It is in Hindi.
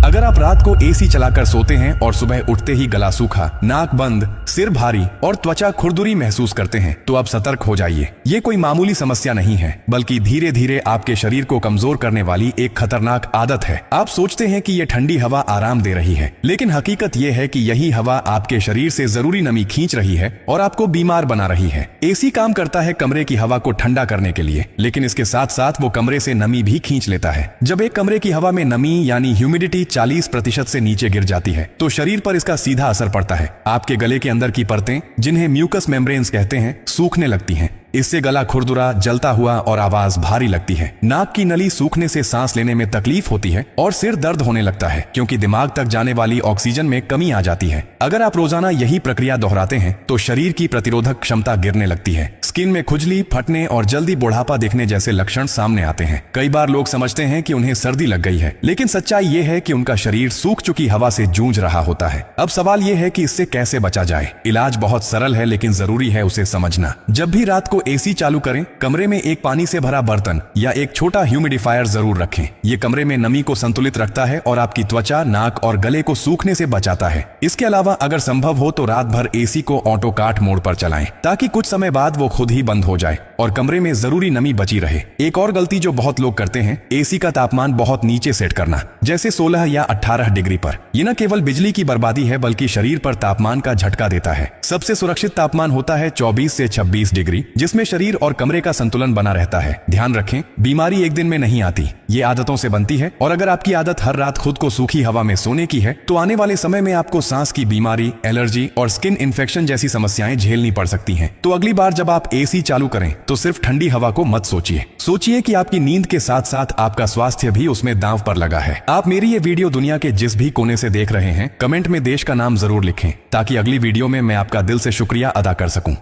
अगर आप रात को एसी चलाकर सोते हैं और सुबह उठते ही गला सूखा, नाक बंद, सिर भारी और त्वचा खुरदुरी महसूस करते हैं तो आप सतर्क हो जाइए। ये कोई मामूली समस्या नहीं है, बल्कि धीरे धीरे आपके शरीर को कमजोर करने वाली एक खतरनाक आदत है। आप सोचते हैं कि ये ठंडी हवा आराम दे रही है, लेकिन हकीकत ये है कि यही हवा आपके शरीर से जरूरी नमी खींच रही है और आपको बीमार बना रही है। एसी काम करता है कमरे की हवा को ठंडा करने के लिए, लेकिन इसके साथ साथ वो कमरे से नमी भी खींच लेता है। जब एक कमरे की हवा में नमी यानी ह्यूमिडिटी 40% से नीचे गिर जाती है तो शरीर पर इसका सीधा असर पड़ता है। आपके गले के अंदर की परतें, जिन्हें म्यूकस मेम्ब्रेन्स कहते हैं, सूखने लगती हैं। इससे गला खुरदुरा, जलता हुआ और आवाज भारी लगती है। नाक की नली सूखने से सांस लेने में तकलीफ होती है और सिर दर्द होने लगता है, क्योंकि दिमाग तक जाने वाली ऑक्सीजन में कमी आ जाती है। अगर आप रोजाना यही प्रक्रिया दोहराते हैं तो शरीर की प्रतिरोधक क्षमता गिरने लगती है। स्किन में खुजली, फटने और जल्दी बुढ़ापा दिखने जैसे लक्षण सामने आते हैं। कई बार लोग समझते हैं कि उन्हें सर्दी लग गई है, लेकिन सच्चाई ये है कि उनका शरीर सूख चुकी हवा से जूझ रहा होता है। अब सवाल ये है कि इससे कैसे बचा जाए। इलाज बहुत सरल है, लेकिन जरूरी है उसे समझना। जब भी रात को एसी चालू करें, कमरे में एक पानी से भरा बर्तन या एक छोटा ह्यूमिडिफायर जरूर रखें। ये कमरे में नमी को संतुलित रखता है और आपकी त्वचा, नाक और गले को सूखने से बचाता है। इसके अलावा अगर संभव हो तो रात भर एसी को ऑटो काट मोड पर चलाएं, ताकि कुछ समय बाद वो खुद ही बंद हो जाए और कमरे में जरूरी नमी बची रहे। एक और गलती जो बहुत लोग करते हैं, एसी का तापमान बहुत नीचे सेट करना, जैसे 16 या 18 डिग्री पर। यह न केवल बिजली की बर्बादी है, बल्कि शरीर पर तापमान का झटका देता है। सबसे सुरक्षित तापमान होता है 24 से 26 डिग्री, जिसमें शरीर और कमरे का संतुलन बना रहता है। ध्यान रखें, बीमारी एक दिन में नहीं आती, ये आदतों से बनती है। और अगर आपकी आदत हर रात खुद को सूखी हवा में सोने की है, तो आने वाले समय में आपको सांस की बीमारी, एलर्जी और स्किन इन्फेक्शन जैसी समस्याएं झेलनी पड़ सकती हैं। तो अगली बार जब आप एसी चालू करें तो सिर्फ ठंडी हवा को मत सोचिए। सोचिए कि आपकी नींद के साथ साथ आपका स्वास्थ्य भी उसमें दांव पर लगा है। आप मेरी ये वीडियो दुनिया के जिस भी कोने से देख रहे हैं, कमेंट में देश का नाम जरूर लिखें, ताकि अगली वीडियो में मैं आपका दिल से शुक्रिया अदा कर सकूं।